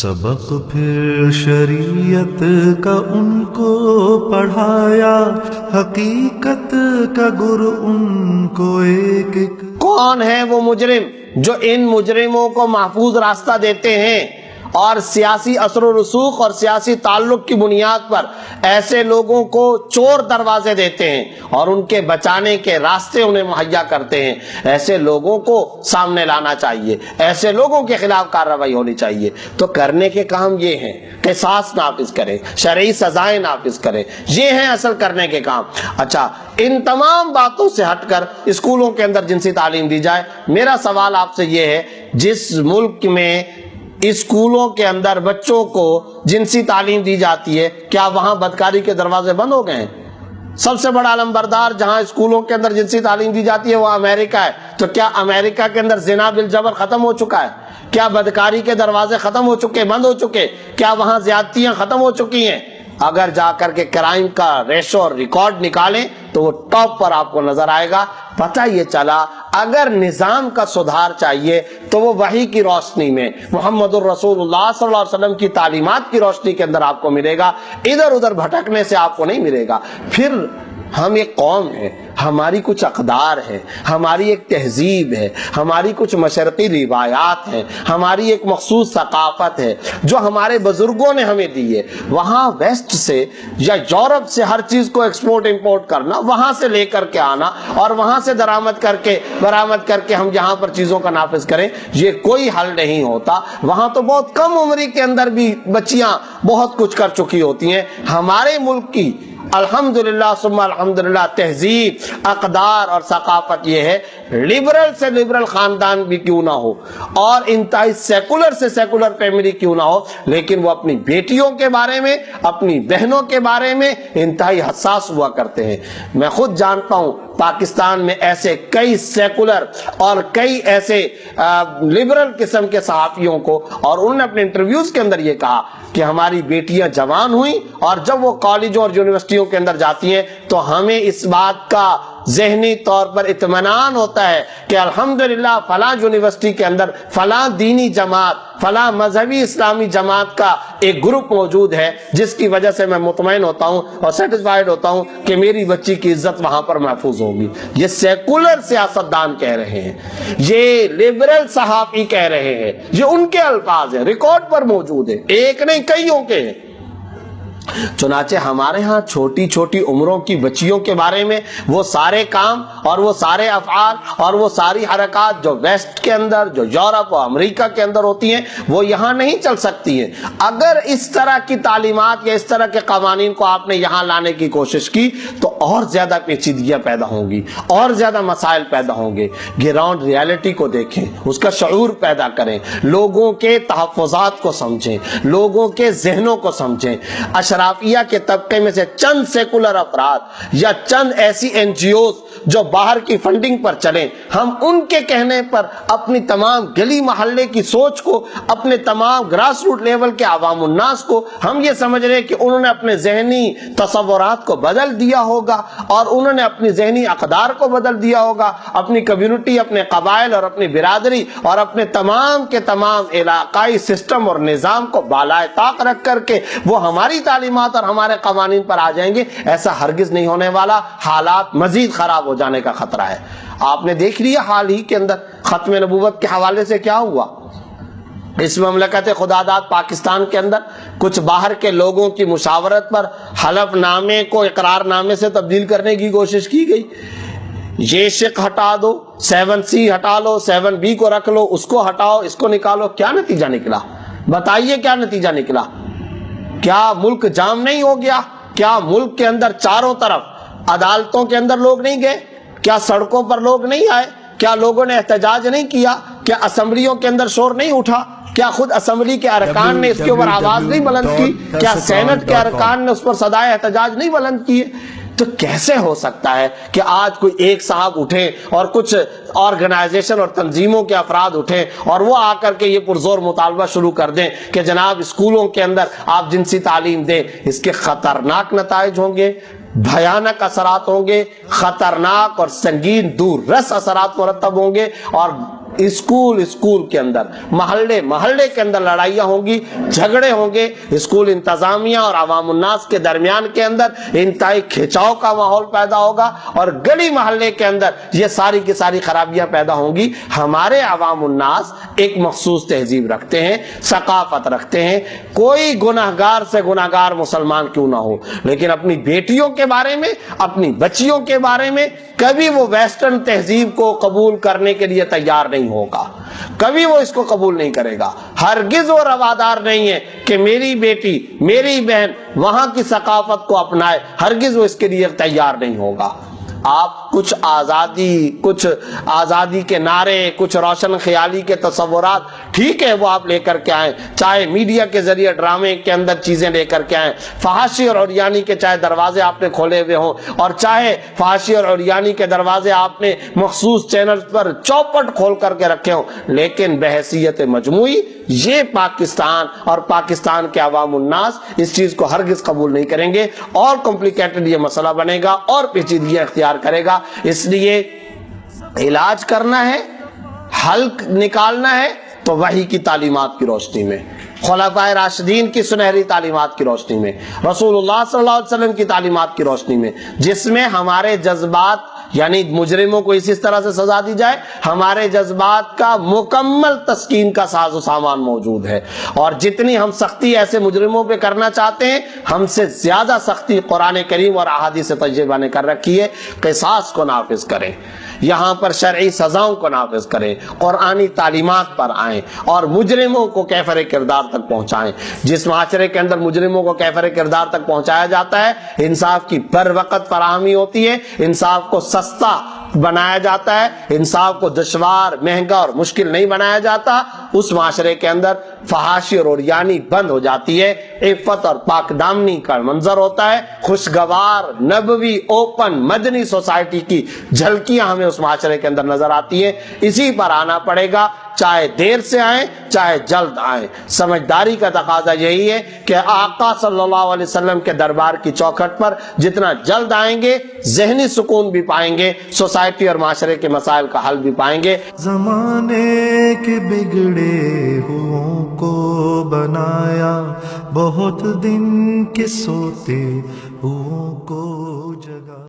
سبق پھر شریعت کا ان کو پڑھایا، حقیقت کا گر ان کو ایک ایک۔ کون ہے وہ مجرم جو ان مجرموں کو محفوظ راستہ دیتے ہیں اور سیاسی اثر و رسوخ اور سیاسی تعلق کی بنیاد پر ایسے لوگوں کو چور دروازے دیتے ہیں اور ان کے بچانے کے راستے انہیں مہیا کرتے ہیں؟ ایسے لوگوں کو سامنے لانا چاہیے، ایسے لوگوں کے خلاف کارروائی ہونی چاہیے۔ تو کرنے کے کام یہ ہیں، قصاص نافذ کریں، شرعی سزائیں نافذ کریں، یہ ہیں اصل کرنے کے کام۔ اچھا، ان تمام باتوں سے ہٹ کر اسکولوں کے اندر جنسی تعلیم دی جائے۔ میرا سوال آپ سے یہ ہے، جس ملک میں اسکولوں کے اندر بچوں کو جنسی تعلیم دی جاتی ہے، کیا وہاں بدکاری کے دروازے بند ہو گئے ہیں؟ سب سے بڑا علمبردار جہاں اسکولوں کے اندر جنسی تعلیم دی جاتی ہے وہ امریکہ ہے۔ تو کیا امریکہ کے اندر زنا بالجبر ختم ہو چکا ہے؟ کیا بدکاری کے دروازے ختم ہو چکے، بند ہو چکے؟ کیا وہاں زیادتیاں ختم ہو چکی ہیں؟ اگر جا کر کے کرائم کا ریشو اور ریکارڈ نکالیں تو وہ ٹاپ پر آپ کو نظر آئے گا۔ پتہ یہ چلا اگر نظام کا سدھار چاہیے تو وہ وحی کی روشنی میں، محمد الرسول اللہ صلی اللہ علیہ وسلم کی تعلیمات کی روشنی کے اندر آپ کو ملے گا، ادھر ادھر بھٹکنے سے آپ کو نہیں ملے گا۔ پھر ہم ایک قوم ہے، ہماری کچھ اقدار ہے، ہماری ایک تہذیب ہے، ہماری کچھ مشرقی روایات ہیں، ہماری ایک مخصوص ثقافت ہے جو ہمارے بزرگوں نے ہمیں دی ہے۔ وہاں ویسٹ سے یا یورپ سے ہر چیز کو ایکسپورٹ امپورٹ کرنا، وہاں سے لے کر کے آنا اور وہاں سے درآمد کر کے برآمد کر کے ہم یہاں پر چیزوں کا نافذ کریں، یہ کوئی حل نہیں ہوتا۔ وہاں تو بہت کم عمری کے اندر بھی بچیاں بہت کچھ کر چکی ہوتی ہیں۔ ہمارے ملک کی الحمدللہ ثم الحمدللہ تہذیب، اقدار اور ثقافت یہ ہے، لبرل سے لبرل خاندان بھی کیوں نہ ہو اور انتہائی سیکولر سے سیکولر فیملی کیوں نہ ہو، لیکن وہ اپنی بیٹیوں کے بارے میں، اپنی بہنوں کے بارے میں انتہائی حساس ہوا کرتے ہیں۔ میں خود جانتا ہوں پاکستان میں ایسے کئی سیکولر اور کئی ایسے لبرل قسم کے صحافیوں کو، اور انہوں نے اپنے انٹرویوز کے اندر یہ کہا کہ ہماری بیٹیاں جوان ہوئیں اور جب وہ کالجوں اور یونیورسٹیوں کے اندر جاتی ہیں تو ہمیں اس بات کا ذہنی طور پر اطمینان ہوتا ہے کہ الحمدللہ فلاں یونیورسٹی کے اندر فلاں دینی جماعت، فلاں مذہبی اسلامی جماعت کا ایک گروپ موجود ہے، جس کی وجہ سے میں مطمئن ہوتا ہوں اور سیٹسفائیڈ ہوتا ہوں کہ میری بچی کی عزت وہاں پر محفوظ ہوگی۔ یہ سیکولر سیاستدان کہہ رہے ہیں، یہ لبرل صحافی کہہ رہے ہیں، یہ ان کے الفاظ ہیں، ریکارڈ پر موجود ہے، ایک نہیں کئیوں کے ہیں۔ چنانچہ ہمارے ہاں چھوٹی چھوٹی عمروں کی بچیوں کے بارے میں وہ سارے کام اور وہ سارے افعال اور وہ ساری حرکات جو ویسٹ کے اندر، جو یورپ اور امریکہ کے اندر ہوتی ہیں، وہ یہاں نہیں چل سکتی ہیں۔ اگر اس طرح کی تعلیمات یا اس طرح کے قوانین کو آپ نے یہاں لانے کی کوشش کی تو اور زیادہ پیچیدگیاں پیدا ہوں گی، اور زیادہ مسائل پیدا ہوں گے۔ گراؤنڈ ریالٹی کو دیکھیں، اس کا شعور پیدا کریں، لوگوں کے تحفظات کو سمجھیں، لوگوں کے ذہنوں کو سمجھیں۔ اشرافیہ کے طبقے میں سے چند سیکولر افراد یا چند ایسی این جی اوز جو باہر کی فنڈنگ پر چلیں، ہم ان کے کہنے پر اپنی تمام گلی محلے کی سوچ کو، اپنے تمام گراس روٹ لیول کے عوام الناس کو ہم یہ سمجھ رہے ہیں کہ انہوں نے اپنے ذہنی تصورات کو بدل دیا ہوگا اور انہوں نے اپنی ذہنی اقدار کو بدل دیا ہوگا، اپنی کمیونٹی، اپنے قبائل اور اپنی برادری اور اپنے تمام کے تمام علاقائی سسٹم اور نظام کو بالائے طاق رکھ کر کے وہ ہماری تعلیمات اور ہمارے قوانین پر آ جائیں گے۔ ایسا ہرگز نہیں ہونے والا، حالات مزید خراب ہو جانے کا خطرہ ہے۔ آپ نے دیکھ لیا حال ہی کے اندر ختم نبوت کے حوالے سے کیا ہوا۔ اس مملکت خداداد پاکستان کے اندر کچھ باہر کے لوگوں کی مشاورت پر حلف نامے کو اقرار نامے سے تبدیل کرنے کی کوشش کی گئی۔ یہ شق ہٹا دو، 7C ہٹا لو، 7B کو رکھ لو، اس کو ہٹاؤ، اس کو نکالو، کیا نتیجہ نکلا؟ بتائیے کیا نتیجہ نکلا؟ کیا ملک جام نہیں ہو گیا؟ کیا ملک کے اندر چاروں طرف عدالتوں کے اندر لوگ نہیں گئے؟ کیا سڑکوں پر لوگ نہیں آئے؟ کیا لوگوں نے احتجاج نہیں کیا؟ کیا اسمبلیوں کے اندر شور نہیں اٹھا؟ کیا خود اسمبلی کے ارکان نے اس کے اوپر آواز نہیں بلند کی؟ کیا سینٹ کے ارکان نے اس پر صدائے احتجاج نہیں بلند کیے؟ تو کیسے ہو سکتا ہے کہ آج کوئی ایک صاحب اٹھے اور کچھ آرگنائزیشن اور تنظیموں کے افراد اٹھیں اور وہ آ کر کے یہ پرزور مطالبہ شروع کر دیں کہ جناب اسکولوں کے اندر آپ جنسی تعلیم دیں؟ اس کے خطرناک نتائج ہوں گے، بھیانک اثرات ہوں گے، خطرناک اور سنگین دور رس اثرات مرتب ہوں گے، اور اسکول کے اندر، محلے کے اندر لڑائیاں ہوں گی، جھگڑے ہوں گے، اسکول انتظامیہ اور عوام الناس کے درمیان کے اندر انتہائی کھچاؤ کا ماحول پیدا ہوگا، اور گلی محلے کے اندر یہ ساری کی ساری خرابیاں پیدا ہوں گی۔ ہمارے عوام الناس ایک مخصوص تہذیب رکھتے ہیں، ثقافت رکھتے ہیں، کوئی گناہگار سے گناہگار مسلمان کیوں نہ ہو، لیکن اپنی بیٹیوں کے بارے میں، اپنی بچیوں کے بارے میں کبھی وہ ویسٹرن تہذیب کو قبول کرنے کے لیے تیار نہیں ہوگا، کبھی وہ اس کو قبول نہیں کرے گا۔ ہرگز وہ روادار نہیں ہے کہ میری بیٹی، میری بہن وہاں کی ثقافت کو اپنائے، ہرگز وہ اس کے لیے تیار نہیں ہوگا۔ آپ کچھ آزادی کے نعرے، کچھ روشن خیالی کے تصورات، ٹھیک ہے وہ آپ لے کر کے آئیں، چاہے میڈیا کے ذریعے ڈرامے کے اندر چیزیں لے کر کے آئیں، فحاشی اور عریانی کے چاہے دروازے آپ نے کھولے ہوئے ہوں، اور چاہے فحاشی اور عریانی کے دروازے آپ نے مخصوص چینل پر چوپٹ کھول کر کے رکھے ہوں، لیکن بحیثیت مجموعی یہ پاکستان اور پاکستان کے عوام الناس اس چیز کو ہرگز قبول نہیں کریں گے، اور کمپلیکیٹڈ یہ مسئلہ بنے گا اور پیچیدگیاں اختیار کرے گا۔ اس لیے علاج کرنا ہے، حل نکالنا ہے تو وحی کی تعلیمات کی روشنی میں، خلفائے راشدین کی سنہری تعلیمات کی روشنی میں، رسول اللہ صلی اللہ علیہ وسلم کی تعلیمات کی روشنی میں، جس میں ہمارے جذبات، یعنی مجرموں کو اس طرح سے سزا دی جائے، ہمارے جذبات کا مکمل تسکین کا ساز و سامان موجود ہے، اور جتنی ہم سختی ایسے مجرموں پہ کرنا چاہتے ہیں، ہم سے زیادہ سختی قرآن کریم اور احادیث طیبہ نے کر رکھی ہے۔ قصاص کو نافذ کریں، یہاں پر شرعی سزاؤں کو نافذ کریں، قرآنی تعلیمات پر آئیں، اور مجرموں کو کیفر کردار تک پہنچائیں۔ جس معاشرے کے اندر مجرموں کو کیفر کردار تک پہنچایا جاتا ہے، انصاف کی بر وقت فراہمی ہوتی ہے، انصاف کو سستا بنایا جاتا ہے، انصاف کو دشوار، مہنگا اور مشکل نہیں بنایا جاتا، اس معاشرے کے اندر فحاشی اور عریانی بند ہو جاتی ہے، عفت اور پاک دامنی کا منظر ہوتا ہے، خوشگوار نبوی اوپن مدنی سوسائٹی کی جھلکیاں ہمیں اس معاشرے کے اندر نظر آتی ہیں۔ اسی پر آنا پڑے گا، چاہے دیر سے آئیں چاہے جلد آئیں۔ سمجھداری کا تقاضا یہی ہے کہ آقا صلی اللہ علیہ وسلم کے دربار کی چوکھٹ پر جتنا جلد آئیں گے، ذہنی سکون بھی پائیں گے، سوسائٹی اور معاشرے کے مسائل کا حل بھی پائیں گے۔ زمانے کے بگڑے ہوں کو بنایا، بہت دن کے سوتے ہوں کو جگا۔